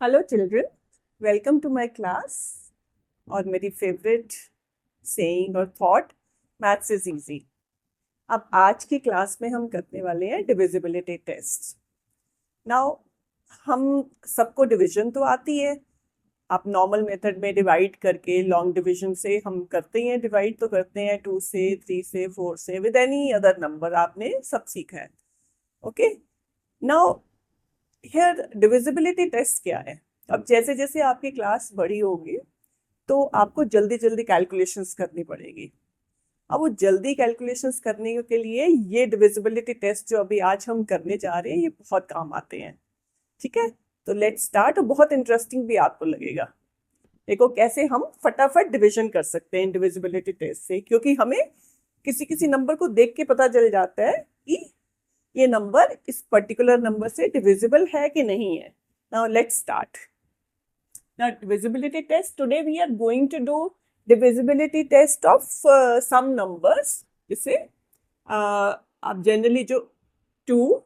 Hello children, welcome to my class. और मेरी favourite saying और थॉट, मैथ्स इज इजी। अब आज की क्लास में हम करने वाले हैं डिविजिबिलिटी टेस्ट। नाउ हम सबको डिवीजन तो आती है। आप नॉर्मल मेथड में डिवाइड करके लॉन्ग डिवीजन से हम करते हैं, डिवाइड तो करते हैं 2 से, 3 से, 4 से, विद एनी अदर नंबर आपने सब सीखा है। Okay, now here divisibility test क्या है। अब जैसे जैसे आपकी क्लास बड़ी होगी तो आपको जल्दी जल्दी कैलकुलेशंस करनी पड़ेगी। अब वो जल्दी कैलकुलेशंस करने के लिए ये डिविजिबिलिटी टेस्ट जो अभी आज हम करने जा रहे हैं ये बहुत काम आते हैं। ठीक है, तो लेट्स स्टार्ट। और बहुत इंटरेस्टिंग भी आपको लगेगा। देखो कैसे हम फटाफट डिवीजन कर सकते हैं डिविजिबिलिटी टेस्ट से, क्योंकि हमें किसी किसी नंबर को देख के पता चल जाता है कि ये नंबर इस पर्टिकुलर नंबर से डिविजिबल है कि नहीं है। Now let's start now divisibility test. Today we are going to do divisibility test of some numbers. जैसे आप जनरली जो 2,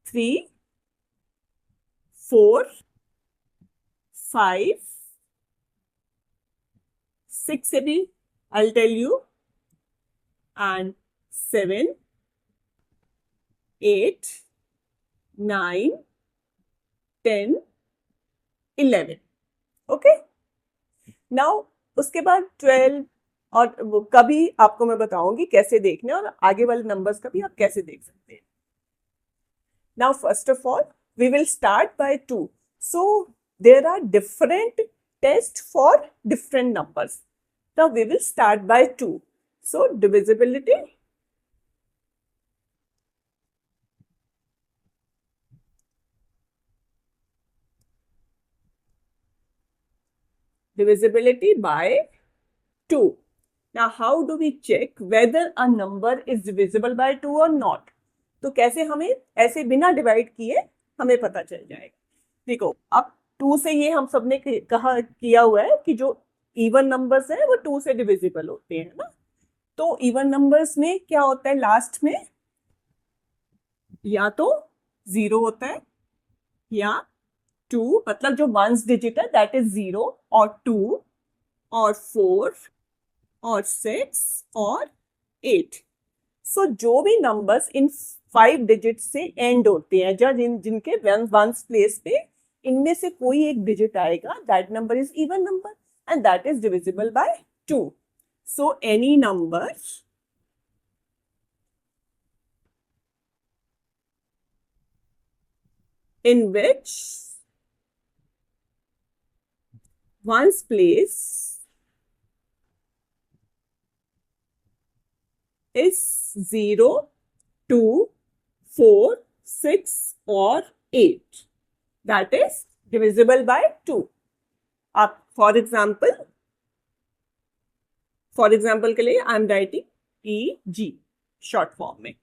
3, 4, 5, 6 से भी I'll tell you, and 7, 8, 9, 10, 11. Okay, now उसके बाद 12, और वो कभी आपको मैं बताऊंगी कैसे देखने, और आगे वाले नंबर्स का भी आप कैसे देख सकते हैं। Now, first of all, we will start by 2. So, there are different tests for different numbers. Now, we will start by 2. So, divisibility. Divisibility by 2. Now, how do we check whether a number is divisible by 2 or not? तो कैसे हमें ऐसे बिना divide किए हमें पता चल जाएगा। देखो, अब 2 से ये हम सबने कहा किया हुआ है कि जो इवन नंबर्स हैं वो 2 से डिविजिबल होते हैं ना। तो इवन नंबर्स में क्या होता है, लास्ट में या तो 0 होता है या 2, मतलब जो वंस डिजिट है दैट इज 0 और 2 और 4 और 6 और 8। सो जो भी नंबर्स इन 5 डिजिट से एंड होते हैं, या जिनके वंस प्लेस पे इनमें से कोई एक डिजिट आएगा, that number is even number and that is divisible by 2. So any number in which one's place is 0, 2, 4, 6 or 8, that is divisible by 2. आप फॉर एग्जाम्पल के लिए I am writing EG short form में।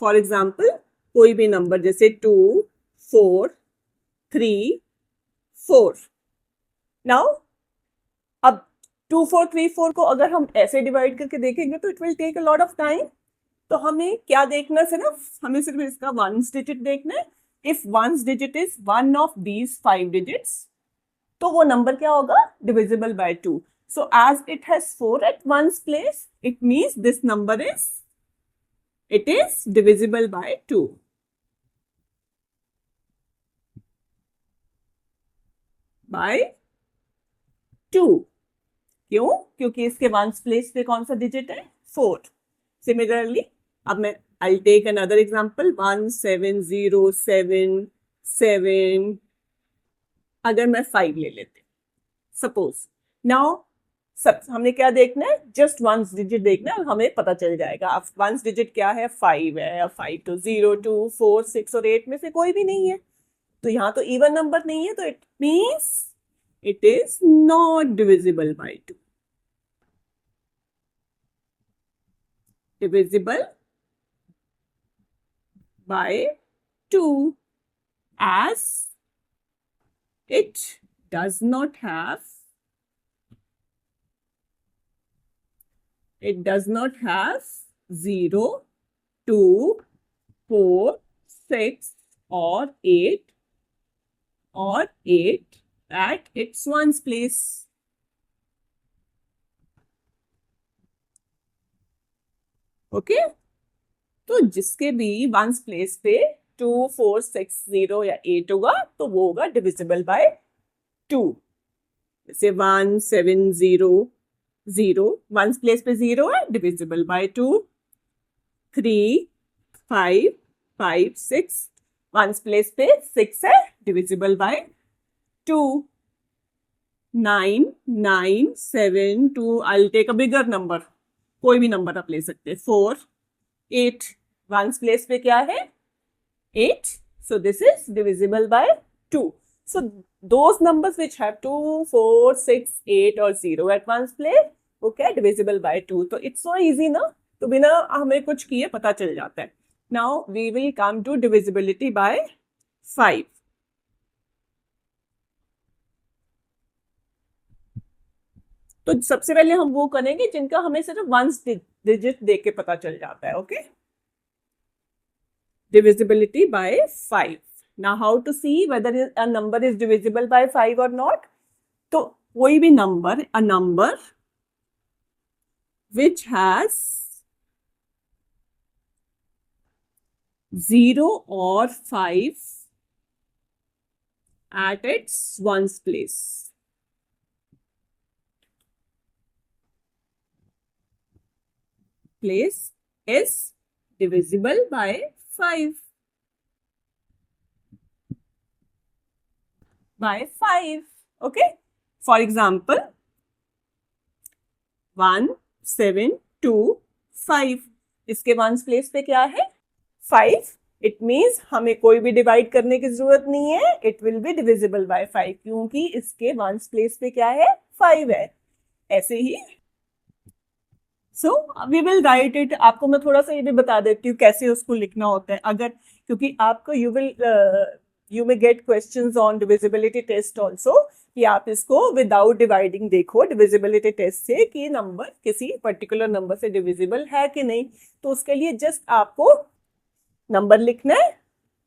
For example कोई भी number जैसे 2, 4, 3, 4। Now अब 2, 4, 3, 4 को अगर हम ऐसे डिवाइड करके देखेंगे तो it will take a lot of time. तो हमें क्या देखना, हमें सिर्फ इसका वंस डिजिट देखना है। If ones digit is one of these 5 digits, तो वो नंबर क्या होगा, divisible by 2. So as it has 4 at ones place, it means this number is divisible by 2. By 2 क्यों? क्योंकि इसके वंस प्लेस पे कौन सा डिजिट है, 4. सिमिलरली अब मैं I'll take another example, 1707 7. अगर मैं 5 ले लेते सपोज, नाउ सब हमने क्या देखना है, जस्ट वंस डिजिट देखना है, हमें पता चल जाएगा। अब वंस डिजिट क्या है, 5 है। 5 तो 0, 2, 4, 6 और 8 में से कोई भी नहीं है, तो यहाँ तो इवन नंबर नहीं है, तो it means it is not divisible by 2. divisible by 2 as it does not have 0, 2, 4, 6, or 8 at its ones place. Okay तो जिसके भी वंस प्लेस पे 2 4 6 0 या 8 होगा तो वो होगा डिविजिबल बाय 2. जैसे 1 7 0 0 वंस प्लेस पे 0 है, डिविजिबल बाय 2. 3 5 5 6 वंस प्लेस पे 6 है, divisible by 2. 9 9 7 2 I'll take a bigger number, कोई भी नंबर आप ले सकते हैं. 4 8 वंस प्लेस पे क्या है 8, so this is divisible by 2. So those numbers which have 2 4 6 8 or 0 at ones place वो क्या divisible by 2. तो it's so easy ना, तो बिना हमें कुछ किए पता चल जाता है. Now we will come to divisibility by 5. तो सबसे पहले हम वो करेंगे जिनका हमें सिर्फ वंस डिजिट देख के पता चल जाता है. Okay divisibility by 5. Now how to see whether a number is divisible by 5 or not? तो कोई भी number, a number which has 0 or 5 at its ones place. Place is divisible by 5. By 5. Okay. For example, 1 7 2 5. इसके ones place पे क्या है 5. It means हमें कोई भी डिवाइड करने की जरूरत नहीं है. It will be divisible by 5 क्योंकि इसके वंस प्लेस पे क्या है 5 है. ऐसे ही so we will write it. आपको मैं थोड़ा सा ये भी बता देती हूँ कैसे उसको लिखना होता है. अगर क्योंकि आपको you may get questions on divisibility test also कि आप इसको विदाउट डिवाइडिंग देखो डिविजिबिलिटी टेस्ट से कि नंबर किसी पर्टिकुलर नंबर से डिविजिबल है कि नहीं. तो उसके लिए जस्ट आपको नंबर लिखना है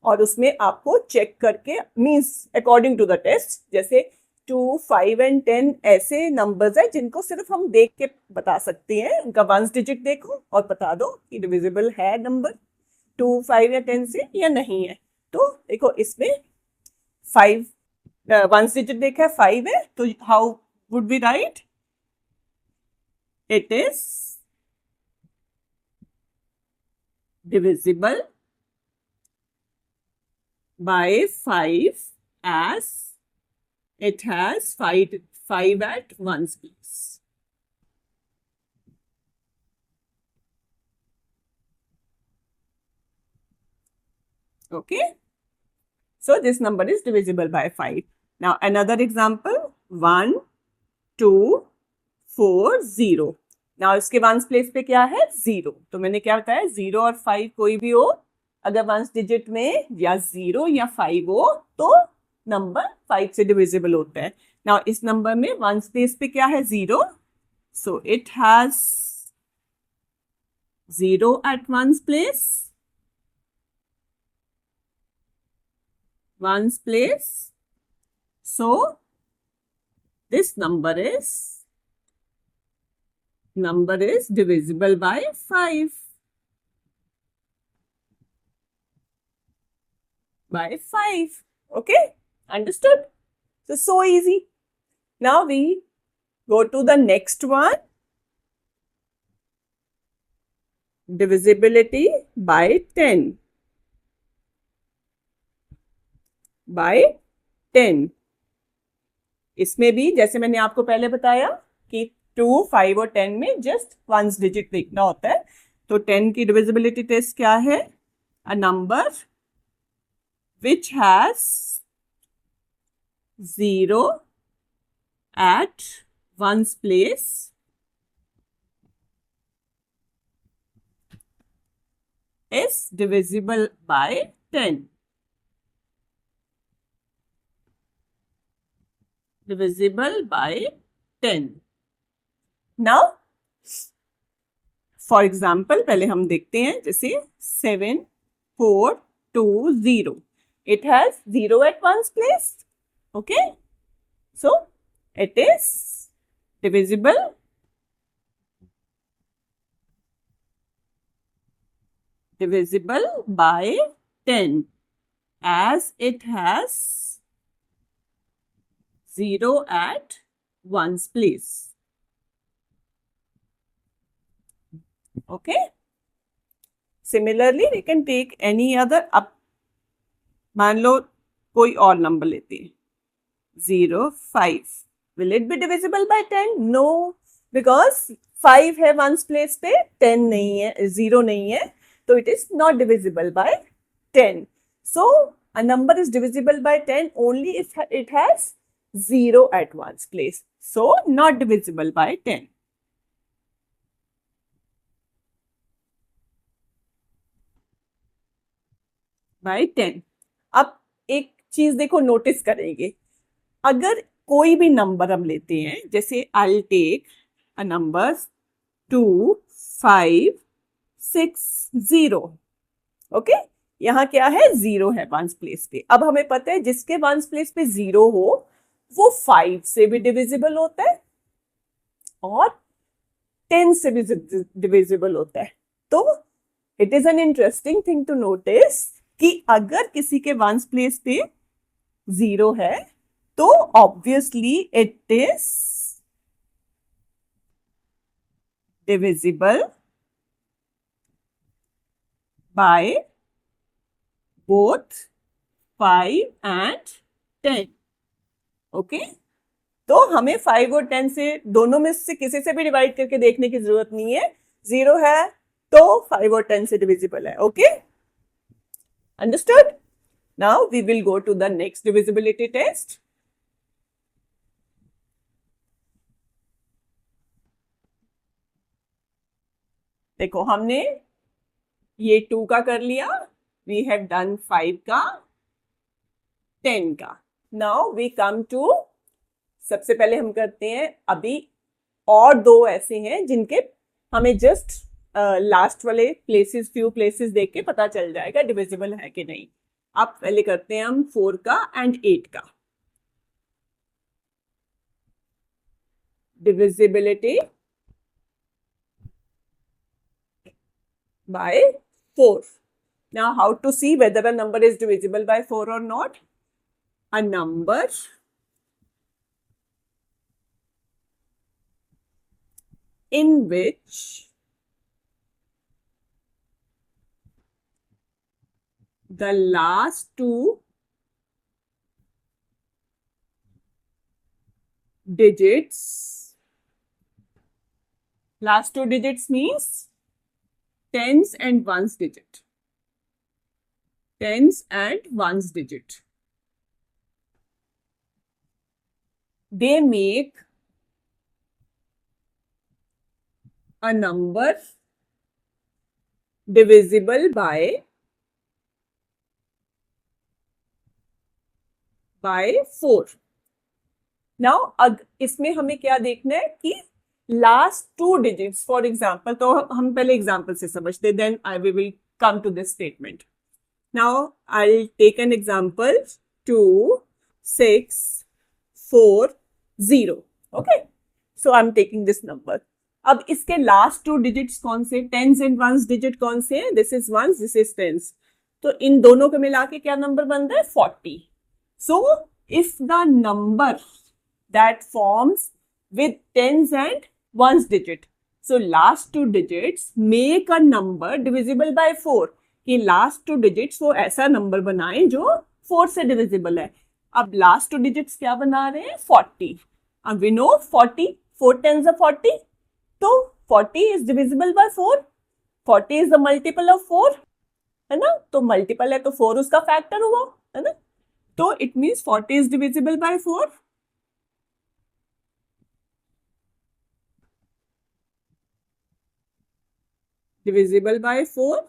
और उसमें आपको चेक करके means according to the test. जैसे 2 5 एंड 10 ऐसे नंबर्स हैं जिनको सिर्फ हम देख के बता सकते हैं. उनका वंस डिजिट देखो और बता दो कि डिविजिबल है नंबर 2 5 या 10 से या नहीं है. तो देखो इसमें 5 वंस डिजिट देखा है 5 है तो how would be right it is divisible by 5 as it has 5 at ones place. Okay. So this number is divisible by 5. Now another example 1 2 4 0. Now इसके वंस प्लेस पे क्या है 0. तो मैंने क्या बताया 0 और 5 कोई भी हो अगर वंस डिजिट में या 0 या 5 हो तो नंबर 5 से डिविजिबल होता है. नाउ इस नंबर में वंस प्लेस पे क्या है 0. So it has 0 at ones place. Ones place. So this number is divisible by 5. By 5. Okay, understood? So easy. Now we go to the next one. Divisibility by 10. By 10. इसमें भी जैसे मैंने आपको पहले बताया कि 2 5 और 10 में जस्ट वंस डिजिट देखना होता है. तो 10 की डिविजिबिलिटी टेस्ट क्या है a number which has 0 at ones place is divisible by 10. Divisible by 10. Now, for example, पहले हम देखते हैं जैसे 7 4 2 0. It has 0 at one's place. Okay. So it is divisible by 10 as it has 0 at one's place. Okay. Similarly, we can take any other up. मान लो कोई और number लेते हैं 0, 5. Will it be divisible by 10? No, because 5 है ones place पे, 10 नहीं है, 0 नहीं है, तो it is not divisible by 10. So a number is divisible by 10 only if it has 0 at one's place. So not divisible by 10. By 10. अब एक चीज देखो, नोटिस करेंगे, अगर कोई भी नंबर हम लेते हैं, जैसे I'll take a number 2, 5, 6, 0. Okay, यहाँ क्या है, 0 है वंस प्लेस पे. अब हमें पता है जिसके वंस प्लेस पे 0 हो वो 5 से भी डिविजिबल होता है और 10 से भी डिविजिबल होता है. तो it is an interesting thing to notice कि अगर किसी के वंस प्लेस पे 0 है तो obviously it is divisible by both 5 and 10. Okay, तो हमें 5 और 10 से दोनों में से किसी से भी डिवाइड करके देखने की जरूरत नहीं है. 0 है तो 5 और 10 से डिविजिबल है. Okay, understood? Now we will go to the next divisibility test. देखो, हमने ये 2 का कर लिया, we have done 5 का, 10 का. Now we come to, सबसे पहले हम करते हैं, अभी और 2 ऐसे हैं जिनके हमें जस्ट लास्ट वाले प्लेसेस, फ्यू प्लेसेस देख के पता चल जाएगा डिविजिबल है कि नहीं. अब पहले करते हैं हम 4 का एंड 8 का. Divisibility by 4. Now how to see whether a number is divisible by 4 or not? A number in which the last 2 digits means tens and ones digit. Tens and ones digit. They make a number divisible by 4. Now इसमें हमें क्या देखना है कि last 2 digits, for example, तो हम पहले example से समझते, then we will come to this statement. Now I'll take an example 2, 6, 4, 0. Okay, so I'm taking this number. अब इसके लास्ट 2 digits कौन से, टेंस एंड वंस डिजिट कौन से हैं? This is ones, this is tens. तो इन दोनों को मिला के क्या नंबर बन रहा है? 40. So if the number that forms with tens and ones digit, so last 2 digits make a number divisible by 4. कि लास्ट 2 digits वो ऐसा नंबर बनाएं जो 4 से डिविजिबल है. अब लास्ट 2 digits क्या बना रहे हैं? 40. अब we know 40, 4 tens are 40, तो 40 is divisible by 4. 40 is the multiple of 4, है ना? तो मल्टीपल है तो 4 उसका फैक्टर हुआ, है ना? तो it means 40 is divisible by 4. Divisible by 4.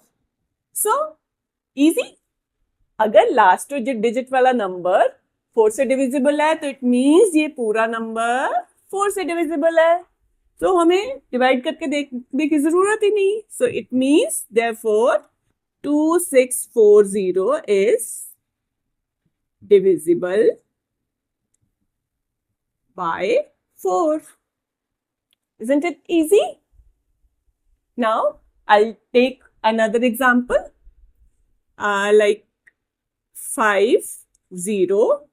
So easy. अगर लास्ट डिजिट वाला नंबर 4 से डिविजिबल है तो इट मीन्स ये पूरा नंबर 4 से डिविजिबल है. तो हमें डिवाइड करके देखने की जरूरत ही नहीं. So it means therefore 2640 is divisible by 4. Isn't it easy? Now, I'll take another example, like 5, 0,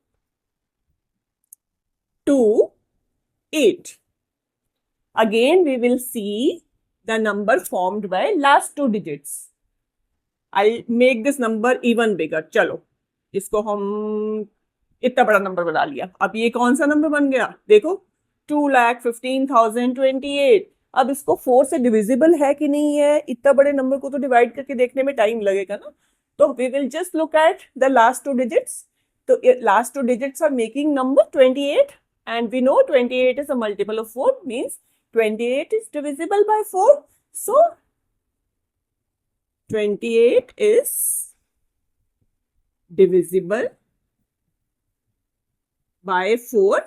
2, 8. Again, we will see the number formed by last 2 digits. I'll make this number even bigger. चलो, इसको हम इतना बड़ा number बना लिया. अब ये कौन सा नंबर बन गया? देखो, 2,15,028. अब इसको 4 से डिविजिबल है कि नहीं है? इतना बड़े नंबर को तो डिवाइड करके देखने में टाइम लगेगा ना. तो we will just look at the last 2 digits. तो last 2 digits are making number 28, and we know 28 is a multiple of 4, means 28 is divisible by 4. So 28 is divisible by 4.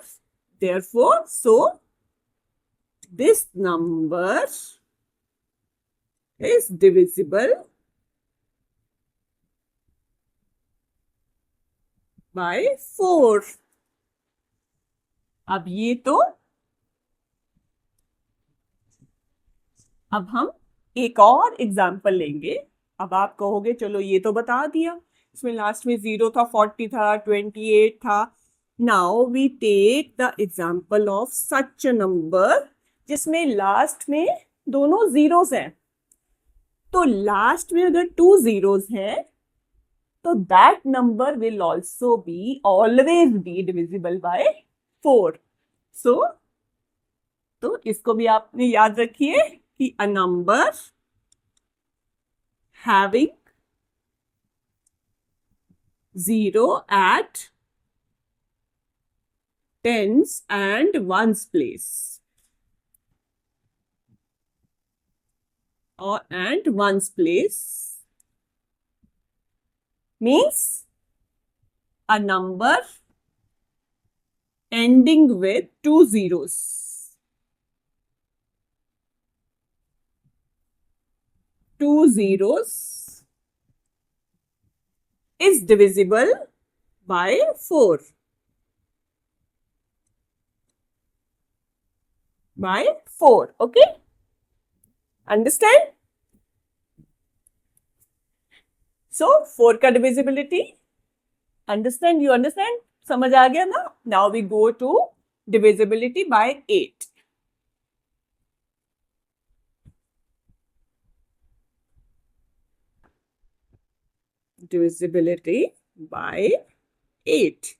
Therefore, so this number is divisible by 4. अब ये तो, अब हम एक और example लेंगे. अब आप कहोगे चलो ये तो बता दिया, इसमें लास्ट में 0 था, 40 था, 28 था. Now we take the example of such number जिसमें लास्ट में दोनों जीरोस हैं. तो लास्ट में अगर 2 zeros हैं तो that number will also be always be divisible by 4. So, तो इसको भी आपने याद रखिए कि a number having 0 at tens and ones place and ones place means a number ending with 2 zeros. Two zeros is divisible by 4. By 4. Okay? Understand? So 4 का divisibility. Understand? You understand? समझ आ गया ना? Now we go to divisibility by 8. Divisibility by 8.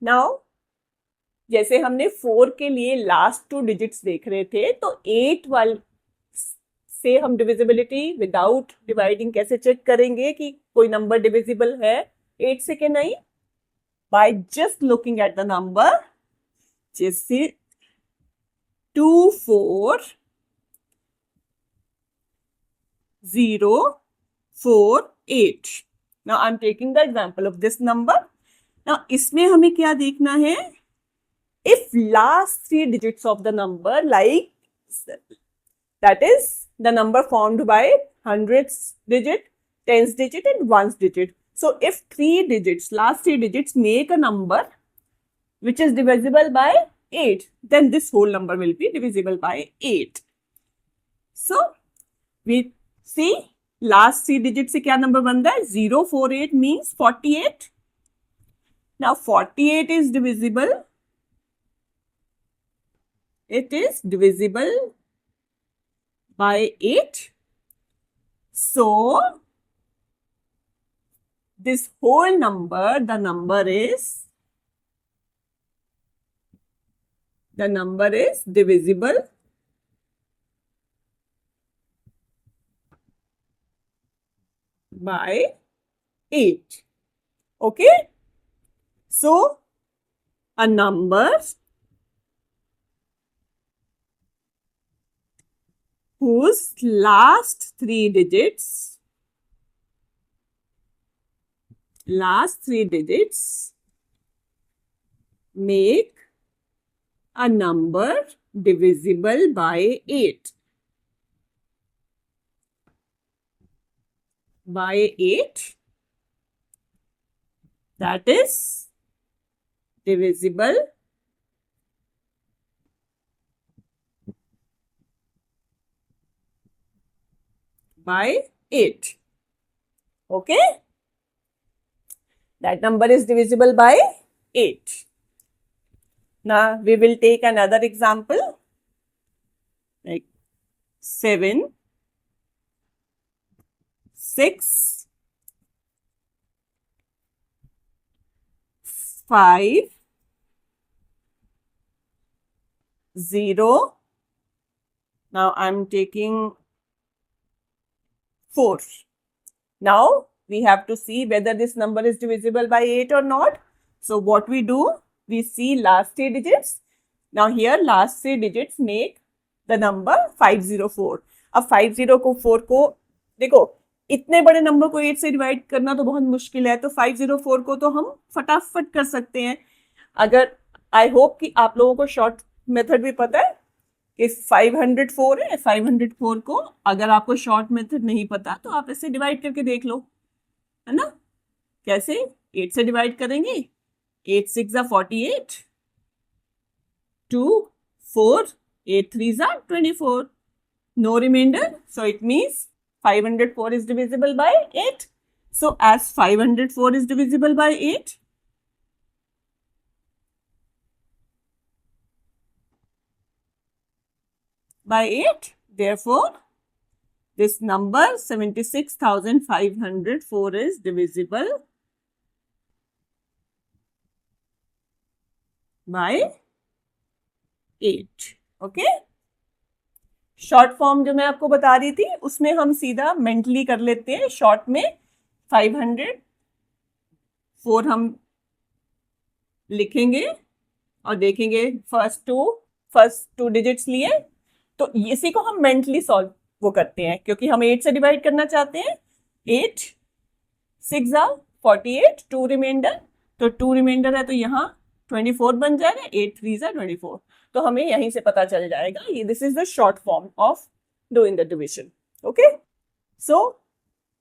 Now, जैसे हमने 4 के लिए last 2 digits देख रहे थे, तो 8 वाले से हम डिविजिबिलिटी विदाउट डिवाइडिंग कैसे चेक करेंगे कि कोई नंबर डिविजिबल है 8 से कि नहीं? By just looking at the number. जैसे 2, 4, 0, 4, 8. Now I'm taking the example of this number. Now इसमें हमें क्या देखना है? If last 3 digits of the number, like that is the number formed by hundreds digit, tens digit and ones digit. So if 3 digits, last 3 digits make a number which is divisible by 8, then this whole number will be divisible by 8. So we see last 3 digits से क्या number बनता है? 048 means 48. Now 48 is divisible. It is divisible by 8. So this whole number, the number is divisible by 8. Okay? So a number whose last 3 digits make a number divisible by 8. By 8. that is divisible by 8. Okay? That number is divisible by 8. Now we will take another example like 7, 6, 5, 0. Now I'm taking 4. Now we have to see whether this number is divisible by 8 or not. So what we do, we see last 3 digits. Now here last 3 digits make the number 504. अब 504 को देखो, इतने बड़े number को 8 से divide करना तो बहुत मुश्किल है, तो 504 को तो हम फटाफट कर सकते हैं. अगर आई होप कि आप लोगों को शॉर्ट मेथड भी पता है कि 504 है. 504 को अगर आपको शॉर्ट मेथड नहीं पता तो आप इसे डिवाइड करके देख लो, है ना. कैसे 8 से डिवाइड करेंगे? 8 6 जा 48, 2 4, 8 3 जा 24, no remainder. So it means 504 is divisible by 8. So as 504 is divisible by 8, therefore this number 76,504 is divisible by 8. Okay? Short form जो मैं आपको बता रही थी उसमें हम सीधा मेंटली कर लेते हैं. शॉर्ट में 504 हम लिखेंगे और देखेंगे फर्स्ट टू डिजिट्स लिए, तो इसी को हम मेंटली सॉल्व वो करते हैं क्योंकि हम 8 से डिवाइड करना चाहते हैं. 8 6 जा 48, 2 रिमाइंडर, तो 2 रिमाइंडर है तो यहाँ 24 बन जाएगा. 8 3 जा 24, तो हमें यहीं से पता चल जाएगा. ये this is the short form of doing the division. Okay, so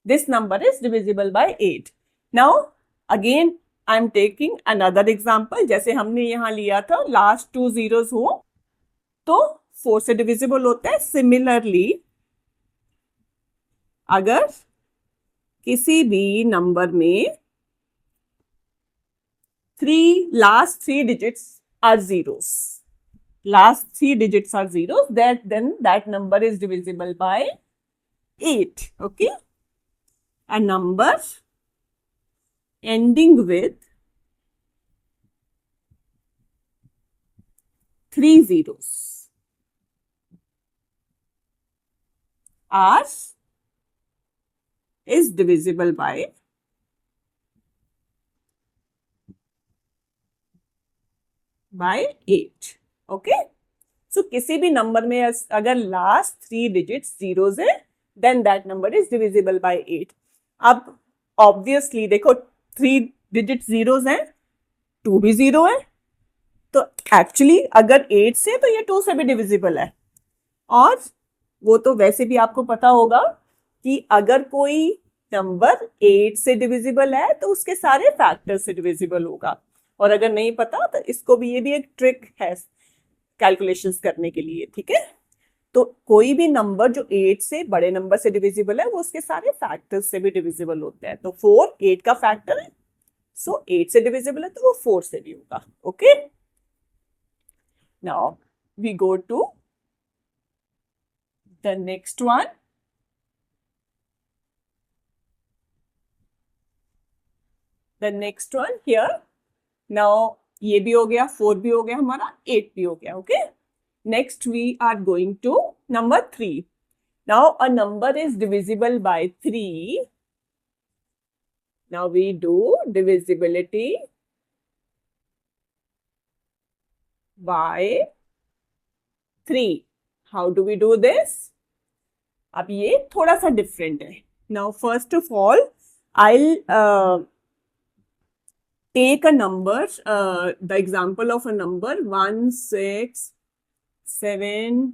this number is divisible by 8. Now again I am taking another example. जैसे हमने यहाँ लिया था लास्ट 2 zeros हो तो 4 से डिविजिबल होता है. सिमिलरली अगर किसी भी नंबर में last 3 digits are zeros, then that number is divisible by 8. Okay, a number ending with 3 zeros is divisible by 8. Okay, so किसी भी नंबर में अगर लास्ट 3 digits zeros है then that number is divisible by 8. अब ऑब्वियसली देखो 3 digits zeros हैं, 2 भी 0 है, तो एक्चुअली अगर 8 से तो ये 2 से भी डिविजिबल है. और वो तो वैसे भी आपको पता होगा कि अगर कोई नंबर 8 से डिविजिबल है तो उसके सारे फैक्टर से डिविजिबल होगा. और अगर नहीं पता तो इसको भी, ये भी एक ट्रिक है कैलकुलेशंस करने के लिए. ठीक है, तो कोई भी नंबर जो 8 से बड़े नंबर से डिविजिबल है वो उसके सारे फैक्टर्स से भी डिविजिबल होता है. तो 4 8 का फैक्टर है, सो 8 से डिविजिबल है तो वो 4 से भी होगा. Okay, now we go to the next one. The next one here. Now ये भी हो गया, 4 भी हो गया हमारा, 8 भी हो गया. Okay, next we are going to number 3. Now a number is divisible by 3. Now we do divisibility by 3. How do we do this? अब ये थोड़ा सा डिफरेंट है. Now first of all I take a number, the example of a number 1 6 7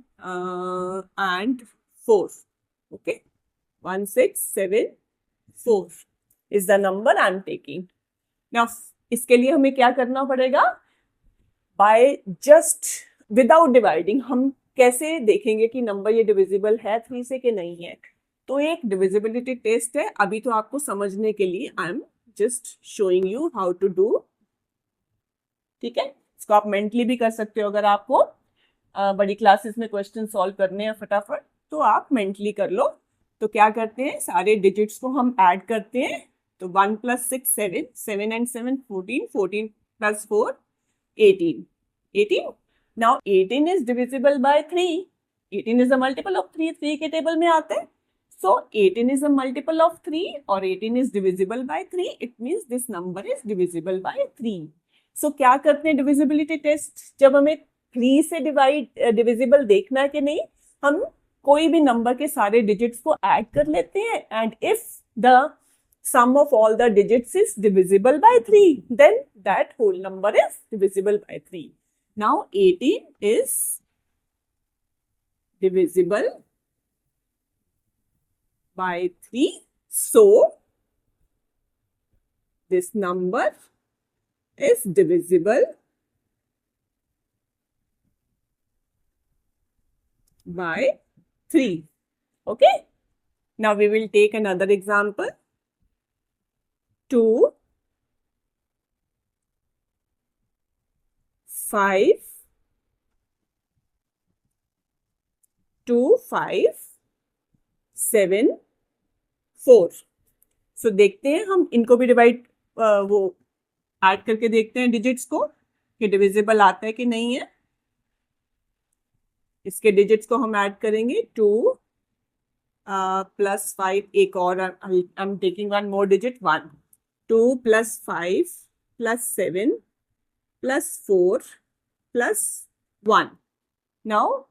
and 4. Okay, 1 6 7 4 is the number I'm taking. Now इसके लिए हमें क्या करना पड़ेगा, बाय जस्ट विदाउट डिवाइडिंग हम कैसे देखेंगे कि नंबर ये डिविजिबल है 3 से कि नहीं है। तो एक डिविजिबिलिटी टेस्ट है, अभी तो आपको समझने के लिए I am just showing you how to do, ठीक है। इसको आप मेंटली भी कर सकते हो, अगर आपको बड़ी क्लासेस में क्वेश्चन सॉल्व करने हैं फटाफट तो आप मेंटली कर लो। तो क्या करते हैं, सारे डिजिट्स को हम ऐड करते हैं। तो 1 + 6 7, 7 and 7 14, 14 + 4 18, 18। Now 18 is divisible by 3, 18 is a multiple of 3, 3 के टेबल में आते हैं। So 18 is a multiple of 3 और 18 is divisible by 3, it means this number is divisible by 3। So क्या करते हैं डिविजिबिलिटी टेस्ट, जब हमें 3 से डिविजिबल देखना है कि नहीं, हम कोई भी नंबर के सारे डिजिट्स को ऐड कर लेते हैं and if the sum of all the digits is divisible by 3, then that whole number is divisible by 3. Now 18 is divisible by 3, so this number is divisible by 3. Okay, now we will take another example. 2 5 2 5 7 4। सो देखते हैं हम इनको भी divide वो add करके देखते हैं digits को कि डिविजिबल आता है कि नहीं है। इसके डिजिट्स को हम ऐड करेंगे, 2 + 5, एक और I am taking one more digit, 1, 2 + 5 + 7 + 4 + 1। Now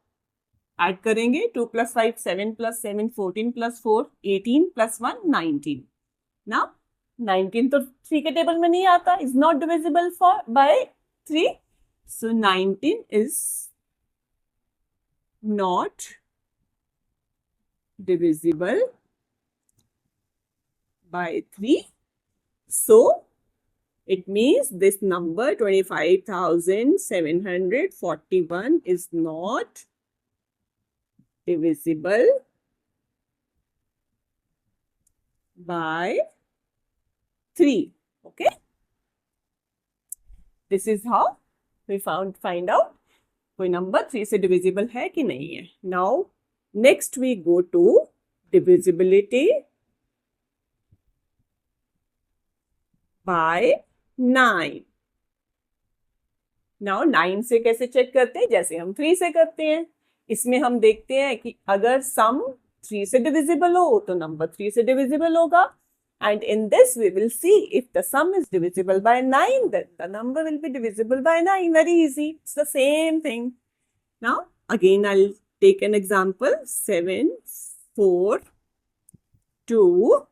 add करेंगे, 2 + 5 7 + 7 14 + 4 18 + 1 19। नाउ 19 तो 3 के टेबल में नहीं आता, is not divisible by 3, so 19 is not divisible by 3, so it means this number 25,741 is not divisible by 3. Okay, this is how we find out कोई number 3 से divisible है कि नहीं है। Now next we go to divisibility by 9। Now 9 से कैसे check करते हैं, जैसे हम 3 से करते हैं। इसमें हम देखते हैं कि अगर सम 3 से डिविजिबल हो तो नंबर 3 से डिविजिबल होगा, and in this we will see if the sum is divisible by 9, then the number will be divisible by 9. Very easy, it's the same thing. Now again I'll take an example, 7 4 2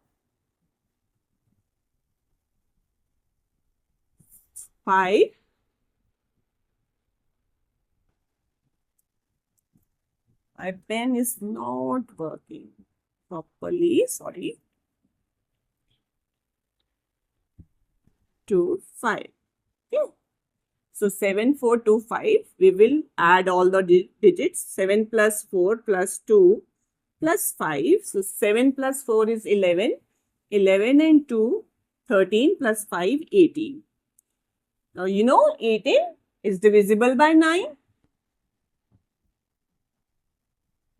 5 my pen is not working properly, sorry, 2 5. Okay, so 7 4 2 5, we will add all the digits, 7 + 4 + 2 + 5, so 7 + 4 is 11, 11 and 2 13 + 5 18. Now you know 18 is divisible by 9,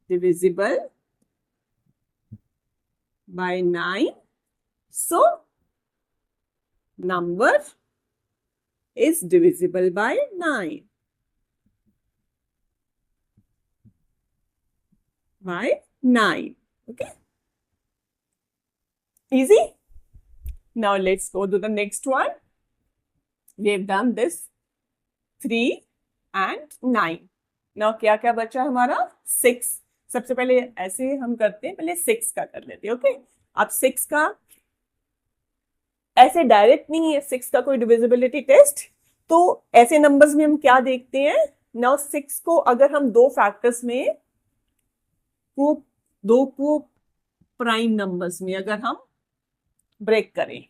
divisible by 9, so number is divisible by 9, by 9. Okay, easy. Now let's go to the next one. We have done this 3 and 9. Now क्या क्या बचा हमारा, 6। सबसे पहले ऐसे हम करते हैं, पहले 6 का कर लेते हैं। ओके, अब 6 का ऐसे डायरेक्ट नहीं है 6 का कोई डिविजिबिलिटी टेस्ट, तो ऐसे नंबर्स में हम क्या देखते हैं। नाउ 6 को अगर हम दो फैक्टर्स में दो प्राइम नंबर्स में अगर हम ब्रेक करें,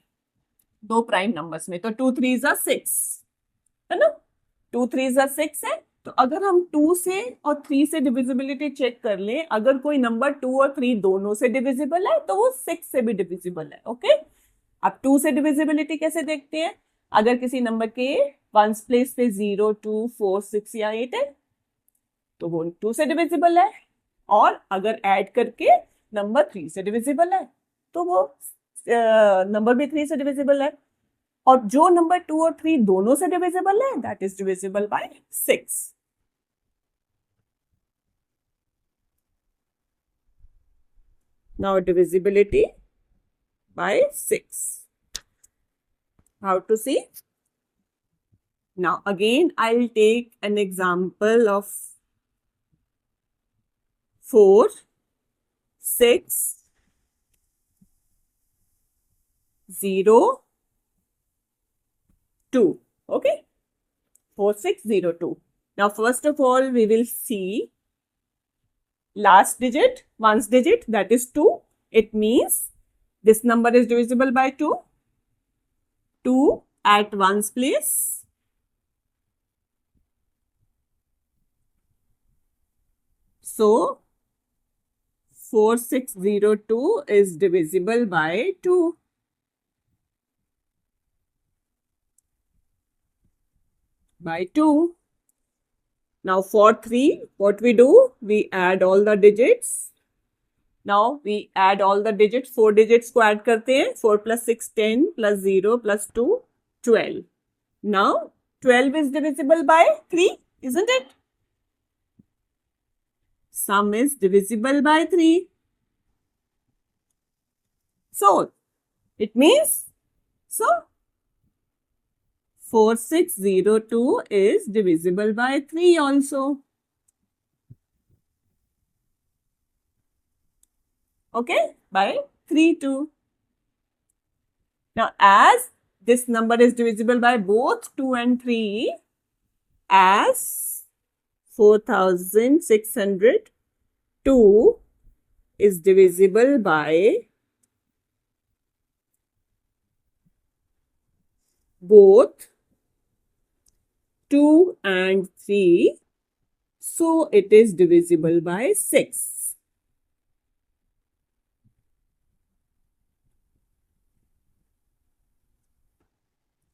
दो प्राइम नंबर्स में, तो 2 3 6 है ना, 2 3 6 है। तो अगर हम 2 से और 3 से डिविजिबिलिटी चेक कर लें, अगर कोई नंबर 2 और 3 दोनों से डिविजिबल है तो वो 6 से भी डिविजिबल है। ओके, अब 2 से डिविजिबिलिटी कैसे देखते हैं? अगर किसी नंबर के वंस प्लेस पे 0 2 4 6 या 8 है तो वो 2 से डिविजिबल है, और अगर ऐड करके नंबर 3 से डिविजिबल है तो वो नंबर भी 3 से डिविजिबल है, और जो नंबर 2 और 3 दोनों से डिविजिबल है that is divisible bye 6। Now divisibility by 6. How to see? Now again I'll take an example of 4 6 0 2. Okay, 4 6 0 2. Now first of all we will see last digit, ones digit, that is 2. It means this number is divisible by 2. 2 at ones place. So 4602 is divisible by 2. By 2. Now for 3, what we do? We add all the digits. Now we add all the digits. 4 digits को add करते हैं. 4 plus 6 10 plus 0 plus 2 12. Now 12 is divisible by 3, isn't it? Sum is divisible by 3. So it means, so 4602 is divisible by 3 also. Okay, by 3 too. Now as this number is divisible by both 2 and 3, as 4602 is divisible by both 2 and 3, so it is divisible by 6.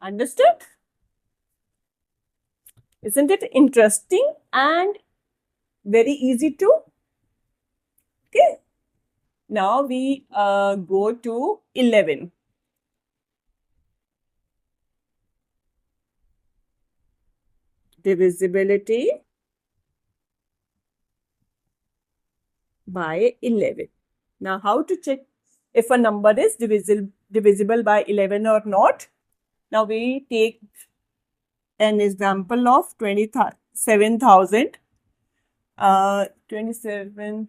Understood? Isn't it interesting and very easy too? Okay. Now we go to 11. Divisibility by 11. Now how to check if a number is divisible by 11 or not? Now we take an example of 27,000. 27.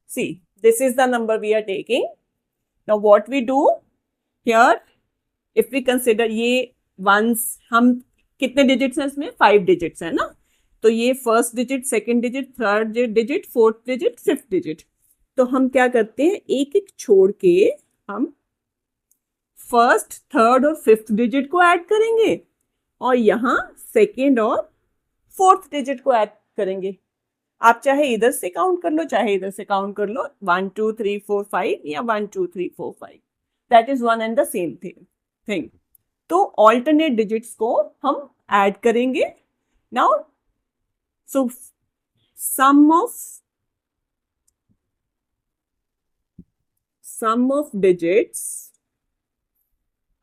See, this is the number we are taking. Now what we do here, if we consider ये ones, हम कितने digits हैं इसमें? 5 digits है ना, तो ये first digit, second digit, third digit, fourth digit, fifth digit. तो हम क्या करते हैं, एक एक छोड़ के हम फर्स्ट, थर्ड और फिफ्थ डिजिट को ऐड करेंगे, और यहाँ सेकेंड और फोर्थ डिजिट को ऐड करेंगे. आप चाहे इधर से काउंट कर लो, चाहे इधर से काउंट कर लो, 1 2 3 4 5 या 1 2 3 4 5, that is one and the same thing. तो ऑल्टरनेट डिजिट्स को हम ऐड करेंगे. Now so sum of digits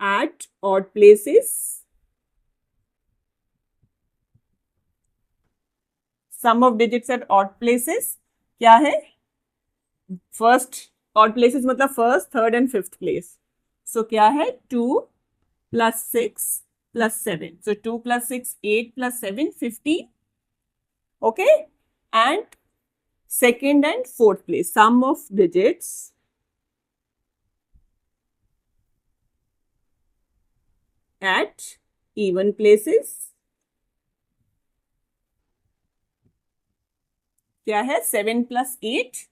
at odd places. Sum of digits at odd places क्या है? फर्स्ट odd places मतलब first, third and fifth place. So क्या है? 2 plus 6 plus 7. So 2 plus 6 8 plus 7 15. Okay, and second and fourth place, sum of digits at even places क्या है? 7 plus 8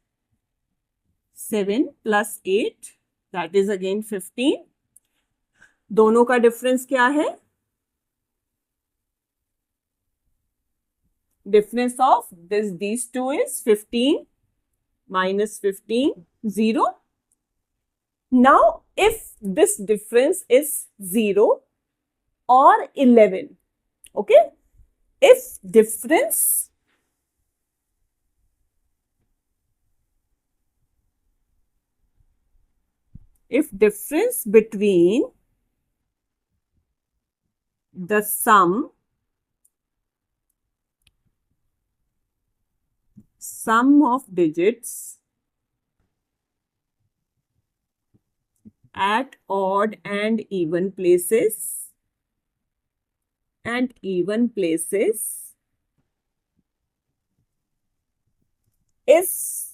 7 plus 8, that is again 15. दोनों का difference क्या है? Difference of these two is 15 minus 15, 0. Now, if this difference is 0 or 11, okay? If difference between the sum of digits at odd and even places is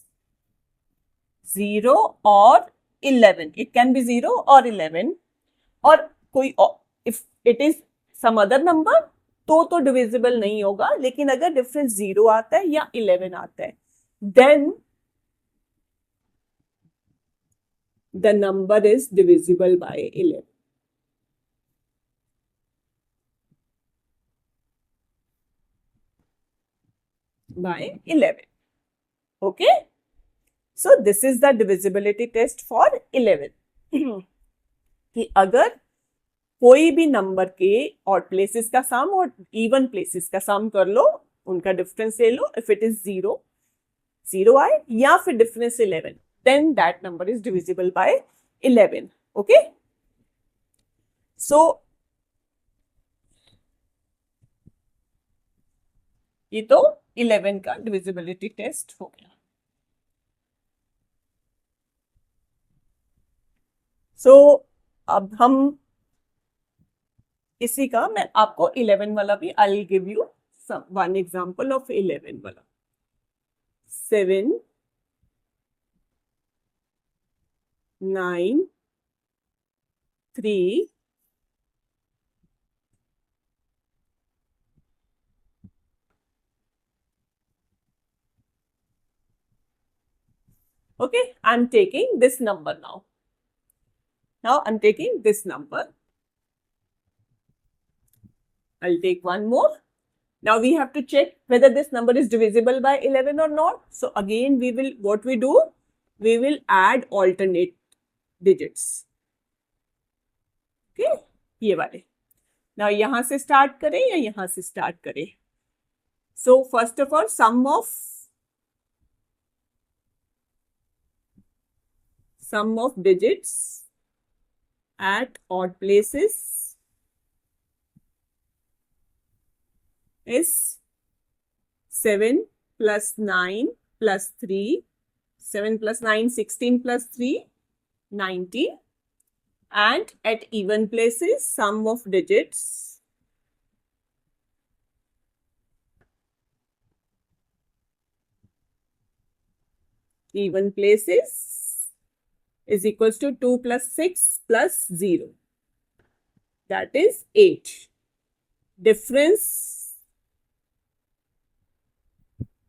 0 or 11. It can be 0 or 11, और कोई if it is some other number तो divisible नहीं होगा, लेकिन अगर difference 0 आता है या 11 आता है, then the number is divisible by 11. By 11. Okay? So this is the divisibility test for 11. कि अगर कोई भी नंबर के ऑड प्लेसेस का सम और इवन प्लेसेस का सम कर लो, उनका डिफरेंस ले लो, इफ इट इज 0 आए या फिर difference 11, then that number is divisible by 11. Okay? So ये तो 11 का डिविजिबिलिटी टेस्ट हो गया. So अब हम इसी का मैं आपको 11 वाला भी I will give you one example of 11 वाला. 7 9 3 okay, I'm taking this number now. Now I'm taking this number. I'll take one more. Now we have to check whether this number is divisible by 11 or not. So again we will, what we do? We will add alternate digits. Okay, ये वाले. Now यहाँ से start करें या यहाँ से start करें? So first of all, sum of digits at odd places is 7 plus 9 plus 3, 7 plus 9, 16 plus 3, 19, and at even places, sum of digits even places is equals to 2 plus 6 plus 0. That is 8. Difference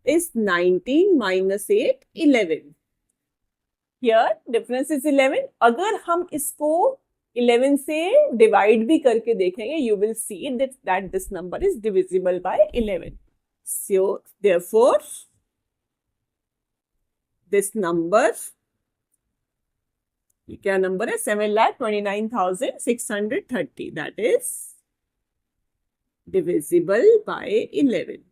is 19 minus 8, 11. Here difference is 11. अगर हम इसको 11 से divide भी करके देखेंगे, you will see that this number is divisible by 11. So therefore, this number, क्या number है? 7,29,630. That is divisible by 11.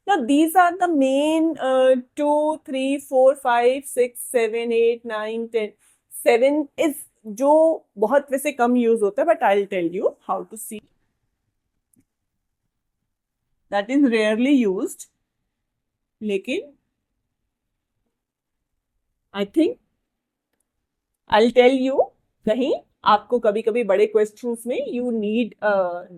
Now these are the main 2, 3, 4, 5, 6, 7, 8, 9, 10. 7 is जो बहुत वैसे कम यूज होता है, but I'll tell you how to see. That is rarely used. लेकिन I think I'll tell you, कहीं आपको कभी कभी बड़े क्वेश्चंस में you need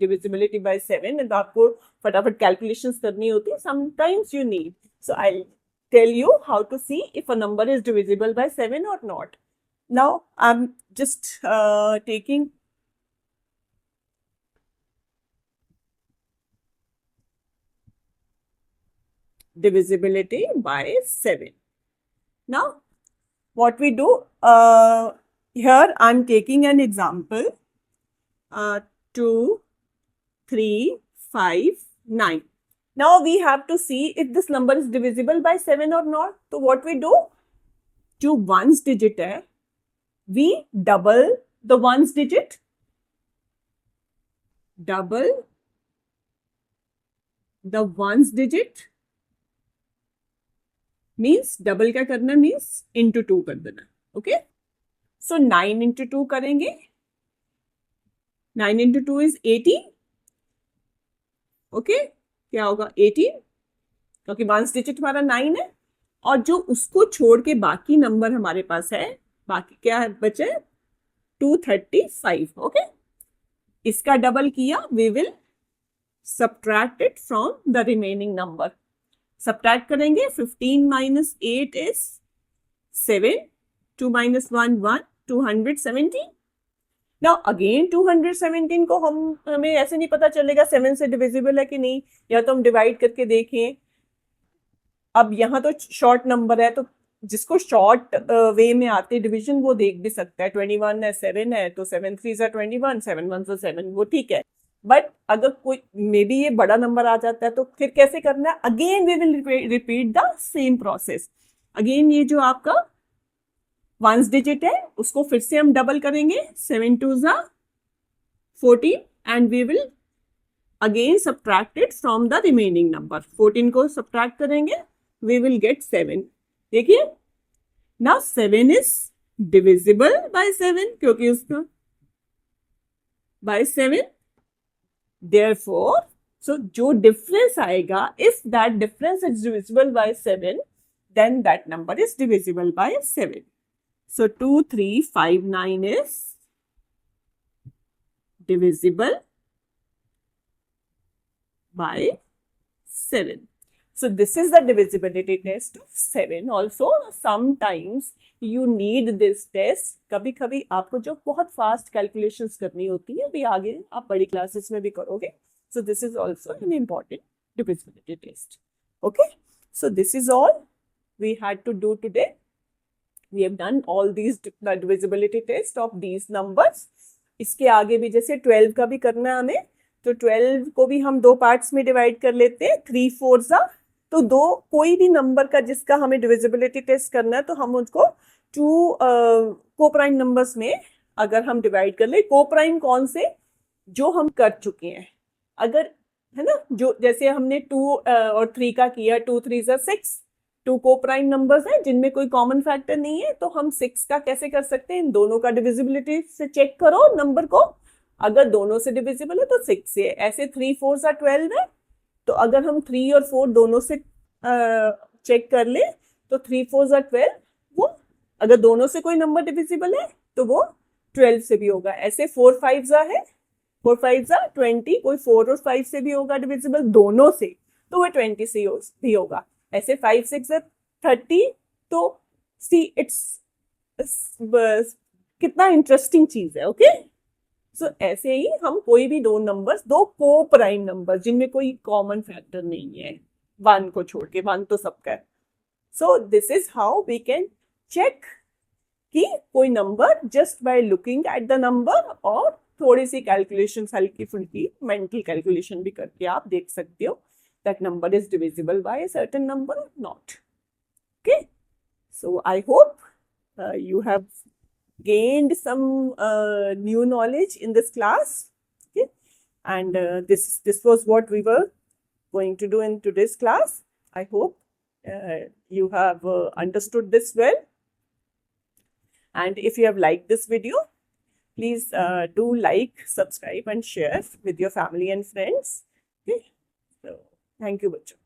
divisibility by 7 and आपको फटाफट कैलकुलेशंस करनी होती है. Sometimes you need. So I'll tell you how to see if a number is divisible by 7 or not. Now I'm just taking divisibility by 7. Now, what we do, here I'm taking an example, 2, 3, 5, 9. Now we have to see if this number is divisible by 7 or not. So what we do, जो ones digit है, we double the ones digit, double the ones digit, means double क्या करना, means into 2 कर देना. Okay, so 9 into 2 करेंगे, 9 into 2 is 18. Okay, क्या होगा 18, क्योंकि वंस डिजिट हमारा 9 है, और जो उसको छोड़ के बाकी नंबर हमारे पास है, बाकी क्या है बचे, 235. ओके, इसका डबल किया, we will subtract it from the remaining number. Subtract करेंगे, 15 minus 8 is 7, 2 minus 1 1, 217. Now again 217 को हमें ऐसे नहीं पता चलेगा 7 से डिविजिबल है कि नहीं, या तो हम डिवाइड करके देखें. अब यहाँ तो शॉर्ट नंबर है, तो जिसको शॉर्ट वे में आते डिवीजन वो देख भी सकता है. 21 है, 7 है, तो 7 3 21, 7 1 7, वो ठीक है. बट अगर कोई मे बी ये बड़ा नंबर आ जाता है तो फिर कैसे करना है, again we will repeat the same process. Again ये जो आपका वंस डिजिट है उसको फिर से हम डबल करेंगे, 7 2 14, and we will again subtract it from the remaining number. 14 को सब्ट्रैक्ट करेंगे, वी विल गेट 7. देखिए, नाउ 7 इज डिविजिबल बाय 7, क्योंकि उसका बाय 7. देयरफॉर, सो जो डिफरेंस आएगा, if that difference is divisible bye 7, then that number is divisible by 7. So 2359 is divisible by 7. So this is the divisibility test of 7. Also, sometimes you need this test. कभी कभी आपको जो बहुत fast calculations करनी होती है, भी आगे आप बड़ी क्लासेस में भी करोगे. So this is also an important divisibility test. Okay. So this is all we had to do today. We have done all these divisibility test of these numbers. इसके आगे भी जैसे 12 का भी करना है हमें, तो 12 को भी हम दो पार्ट्स में डिवाइड कर लेते हैं. 3 4 तो दो कोई भी नंबर का जिसका हमें डिविजिबिलिटी टेस्ट करना है, तो हम उसको 2 कोप्राइम नंबर्स में अगर हम डिवाइड कर ले. कोप्राइम कौन से, जो हम कर चुके हैं, अगर है ना, जो जैसे हमने 2 और 3 का किया, 2 3 6, 2 कोप्राइम नंबर्स हैं जिनमें कोई कॉमन फैक्टर नहीं है, तो हम 6 का कैसे कर सकते हैं, इन दोनों का डिविजिबिलिटी से चेक करो नंबर को, अगर दोनों से डिविजिबल है तो 6 से. ऐसे 3 4 12 है, तो अगर हम 3 और 4 दोनों से चेक कर ले, तो 3 4 12, वो अगर दोनों से कोई नंबर डिविजिबल है तो वो 12 से भी होगा. ऐसे 4 5 है, 4 5 20, कोई 4 और 5 से भी होगा डिविजिबल दोनों से, तो वो 20 से भी होगा. ऐसे 5 6 30, तो सी इट्स कितना इंटरेस्टिंग चीज है. ओके, सो ऐसे ही हम कोई भी दो नंबर्स, दो को प्राइम नंबर जिनमें कोई कॉमन फैक्टर नहीं है, 1 को छोड़ के, 1 तो सबका है. So this is how we can check कि कोई number just by looking at the number, और थोड़ी सी कैलकुलेशन, हल्की फुल्की मेंटल कैलकुलेशन भी करके आप देख सकते हो that number is divisible by a certain number or not. Okay, so I hope you have gained some new knowledge in this class. Okay, and this was what we were going to do in today's class. I hope you have understood this well, and if you have liked this video, please do like, subscribe and share with your family and friends. Okay, so thank you, bachcho.